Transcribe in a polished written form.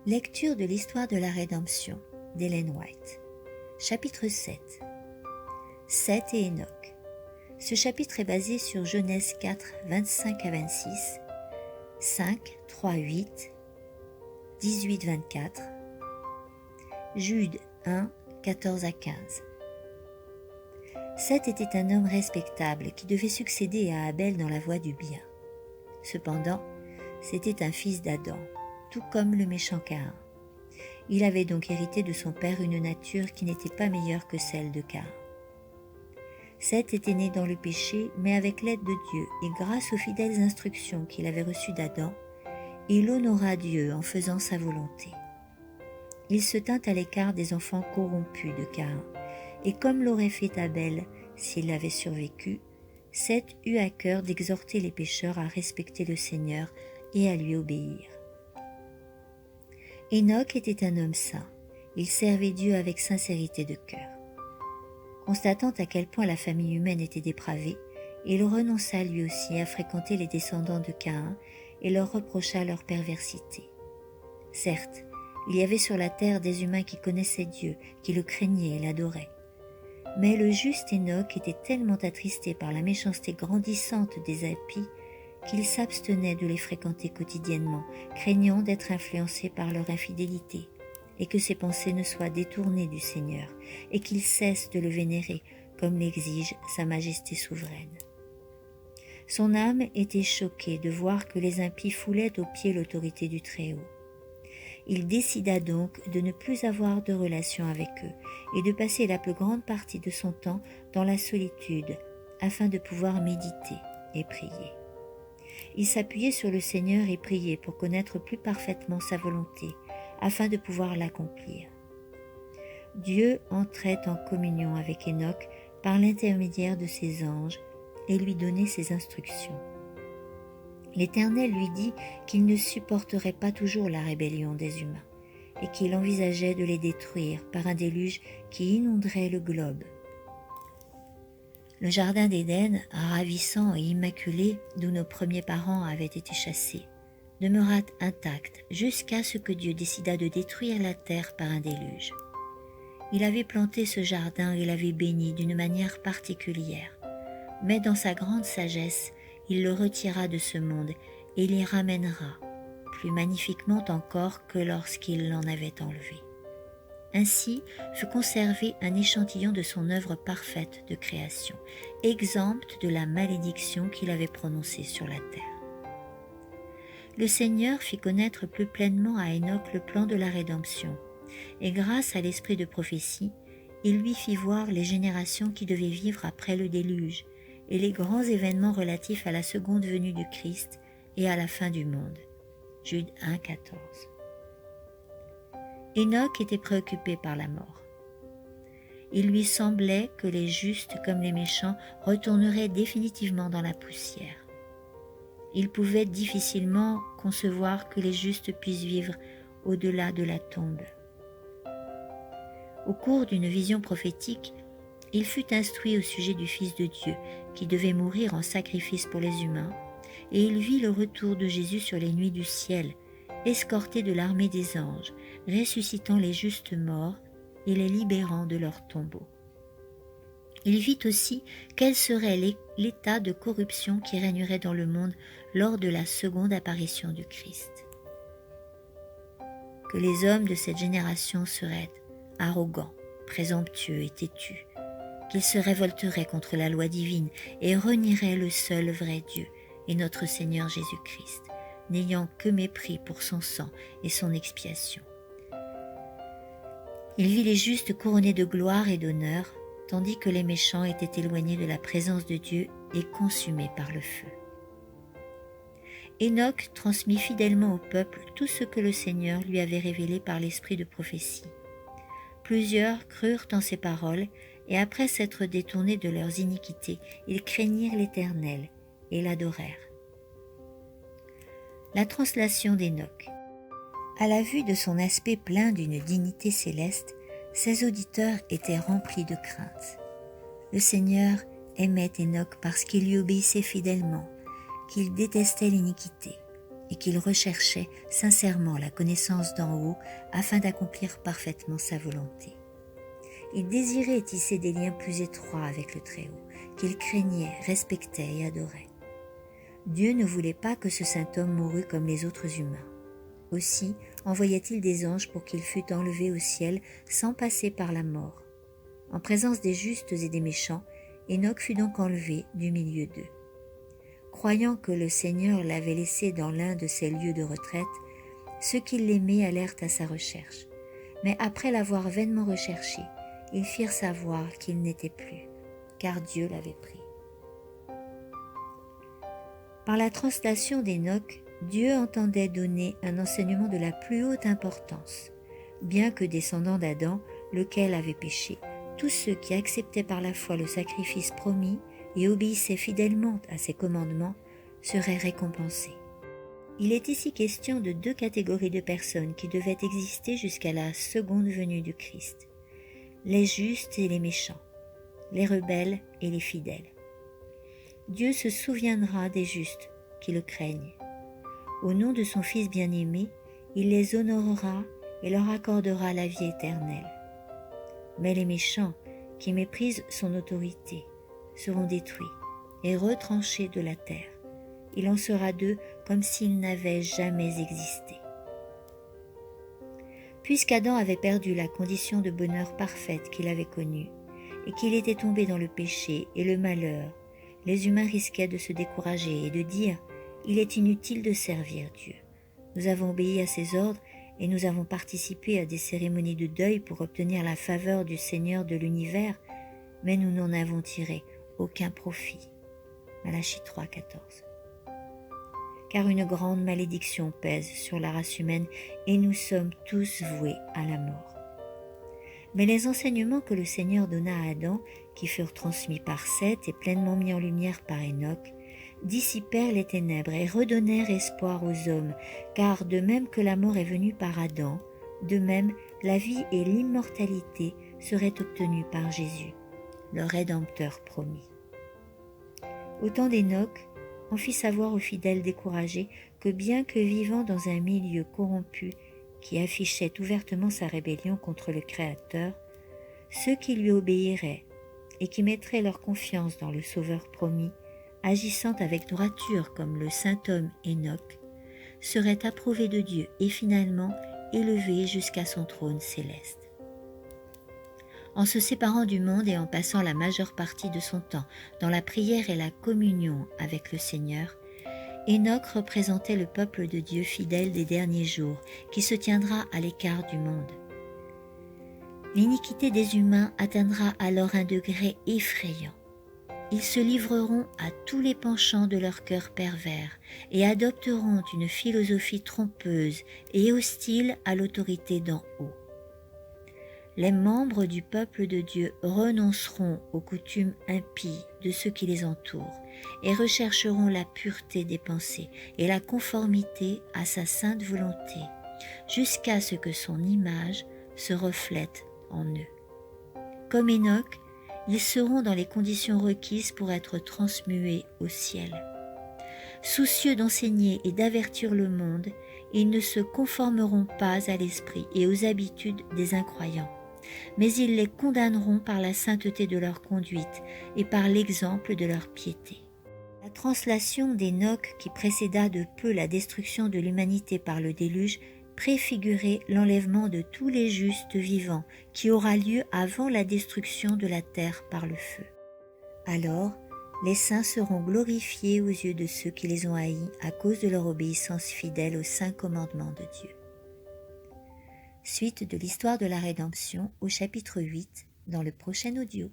Lecture de l'histoire de la rédemption d'Ellen White. Chapitre 7. Seth et Enoch. Ce chapitre est basé sur Genèse 4, 25 à 26, 5, 3, 8, 18, 24, Jude 1, 14 à 15. Seth était un homme respectable qui devait succéder à Abel dans la voie du bien. Cependant, c'était un fils d'Adam, tout comme le méchant Caïn. Il avait donc hérité de son père une nature qui n'était pas meilleure que celle de Caïn. Seth était né dans le péché, mais avec l'aide de Dieu et grâce aux fidèles instructions qu'il avait reçues d'Adam, il honora Dieu en faisant sa volonté. Il se tint à l'écart des enfants corrompus de Caïn, et comme l'aurait fait Abel s'il avait survécu, Seth eut à cœur d'exhorter les pécheurs à respecter le Seigneur et à lui obéir. Enoch était un homme saint. Il servait Dieu avec sincérité de cœur. Constatant à quel point la famille humaine était dépravée, il renonça lui aussi à fréquenter les descendants de Caïn et leur reprocha leur perversité. Certes, il y avait sur la terre des humains qui connaissaient Dieu, qui le craignaient et l'adoraient. Mais le juste Enoch était tellement attristé par la méchanceté grandissante des impies qu'il s'abstenait de les fréquenter quotidiennement, craignant d'être influencé par leur infidélité, et que ses pensées ne soient détournées du Seigneur, et qu'il cesse de le vénérer, comme l'exige sa majesté souveraine. Son âme était choquée de voir que les impies foulaient aux pieds l'autorité du Très-Haut. Il décida donc de ne plus avoir de relation avec eux et de passer la plus grande partie de son temps dans la solitude afin de pouvoir méditer et prier. Il s'appuyait sur le Seigneur et priait pour connaître plus parfaitement sa volonté afin de pouvoir l'accomplir. Dieu entrait en communion avec Enoch par l'intermédiaire de ses anges et lui donnait ses instructions. L'Éternel lui dit qu'il ne supporterait pas toujours la rébellion des humains et qu'il envisageait de les détruire par un déluge qui inonderait le globe. Le jardin d'Éden, ravissant et immaculé, d'où nos premiers parents avaient été chassés, demeura intact jusqu'à ce que Dieu décida de détruire la terre par un déluge. Il avait planté ce jardin et l'avait béni d'une manière particulière, mais dans sa grande sagesse, il le retira de ce monde et l'y ramènera, plus magnifiquement encore que lorsqu'il l'en avait enlevé. Ainsi fut conservé un échantillon de son œuvre parfaite de création, exempte de la malédiction qu'il avait prononcée sur la terre. Le Seigneur fit connaître plus pleinement à Enoch le plan de la rédemption, et grâce à l'esprit de prophétie, il lui fit voir les générations qui devaient vivre après le déluge, et les grands événements relatifs à la seconde venue du Christ et à la fin du monde. Jude 1, 14. Enoch était préoccupé par la mort. Il lui semblait que les justes comme les méchants retourneraient définitivement dans la poussière. Il pouvait difficilement concevoir que les justes puissent vivre au-delà de la tombe. Au cours d'une vision prophétique, il fut instruit au sujet du Fils de Dieu, qui devait mourir en sacrifice pour les humains, et il vit le retour de Jésus sur les nuits du ciel, escorté de l'armée des anges, ressuscitant les justes morts et les libérant de leurs tombeaux. Il vit aussi quel serait l'état de corruption qui régnerait dans le monde lors de la seconde apparition du Christ. Que les hommes de cette génération seraient arrogants, présomptueux et têtus, qu'ils se révolteraient contre la loi divine et renieraient le seul vrai Dieu et notre Seigneur Jésus-Christ, n'ayant que mépris pour son sang et son expiation. Il vit les justes couronnés de gloire et d'honneur, tandis que les méchants étaient éloignés de la présence de Dieu et consumés par le feu. Enoch transmit fidèlement au peuple tout ce que le Seigneur lui avait révélé par l'esprit de prophétie. Plusieurs crurent en ses paroles, et après s'être détournés de leurs iniquités, ils craignirent l'Éternel et l'adorèrent. La translation d'Enoch. À la vue de son aspect plein d'une dignité céleste, ses auditeurs étaient remplis de crainte. Le Seigneur aimait Enoch parce qu'il lui obéissait fidèlement, qu'il détestait l'iniquité et qu'il recherchait sincèrement la connaissance d'en haut afin d'accomplir parfaitement sa volonté. Il désirait tisser des liens plus étroits avec le Très-Haut, qu'il craignait, respectait et adorait. Dieu ne voulait pas que ce saint homme mourût comme les autres humains. Aussi envoya-t-il des anges pour qu'il fût enlevé au ciel sans passer par la mort. En présence des justes et des méchants, Hénoch fut donc enlevé du milieu d'eux. Croyant que le Seigneur l'avait laissé dans l'un de ses lieux de retraite, ceux qui l'aimaient allèrent à sa recherche. Mais après l'avoir vainement recherché, ils firent savoir qu'il n'était plus, car Dieu l'avait pris. Par la translation d'Hénoch, Dieu entendait donner un enseignement de la plus haute importance. Bien que descendant d'Adam, lequel avait péché, tous ceux qui acceptaient par la foi le sacrifice promis et obéissaient fidèlement à ses commandements seraient récompensés. Il est ici question de deux catégories de personnes qui devaient exister jusqu'à la seconde venue du Christ: les justes et les méchants, les rebelles et les fidèles. Dieu se souviendra des justes qui le craignent. Au nom de son Fils bien-aimé, il les honorera et leur accordera la vie éternelle. Mais les méchants, qui méprisent son autorité, seront détruits et retranchés de la terre. Il en sera d'eux comme s'ils n'avaient jamais existé. Puisqu'Adam avait perdu la condition de bonheur parfaite qu'il avait connue, et qu'il était tombé dans le péché et le malheur, les humains risquaient de se décourager et de dire « Il est inutile de servir Dieu. Nous avons obéi à ses ordres et nous avons participé à des cérémonies de deuil pour obtenir la faveur du Seigneur de l'univers, mais nous n'en avons tiré aucun profit. » Malachie 3, 14. Car une grande malédiction pèse sur la race humaine et nous sommes tous voués à la mort. Mais les enseignements que le Seigneur donna à Adam, qui furent transmis par Seth et pleinement mis en lumière par Hénoch, dissipèrent les ténèbres et redonnèrent espoir aux hommes, car de même que la mort est venue par Adam, de même la vie et l'immortalité seraient obtenues par Jésus, le Rédempteur promis. Au temps d'Hénoch, on fit savoir aux fidèles découragés que bien que vivant dans un milieu corrompu qui affichait ouvertement sa rébellion contre le Créateur, ceux qui lui obéiraient et qui mettraient leur confiance dans le Sauveur promis, agissant avec droiture comme le saint homme Hénoch, seraient approuvés de Dieu et finalement élevés jusqu'à son trône céleste. En se séparant du monde et en passant la majeure partie de son temps dans la prière et la communion avec le Seigneur, Hénoch représentait le peuple de Dieu fidèle des derniers jours, qui se tiendra à l'écart du monde. L'iniquité des humains atteindra alors un degré effrayant. Ils se livreront à tous les penchants de leur cœur pervers et adopteront une philosophie trompeuse et hostile à l'autorité d'en haut. Les membres du peuple de Dieu renonceront aux coutumes impies de ceux qui les entourent et rechercheront la pureté des pensées et la conformité à sa sainte volonté, jusqu'à ce que son image se reflète en eux. Comme Hénoch, ils seront dans les conditions requises pour être transmués au ciel. Soucieux d'enseigner et d'avertir le monde, ils ne se conformeront pas à l'esprit et aux habitudes des incroyants, mais ils les condamneront par la sainteté de leur conduite et par l'exemple de leur piété. La translation d'Hénoch, qui précéda de peu la destruction de l'humanité par le déluge, préfigurait l'enlèvement de tous les justes vivants qui aura lieu avant la destruction de la terre par le feu. Alors, les saints seront glorifiés aux yeux de ceux qui les ont haïs à cause de leur obéissance fidèle aux saints commandements de Dieu. Suite de l'histoire de la rédemption au chapitre 8 dans le prochain audio.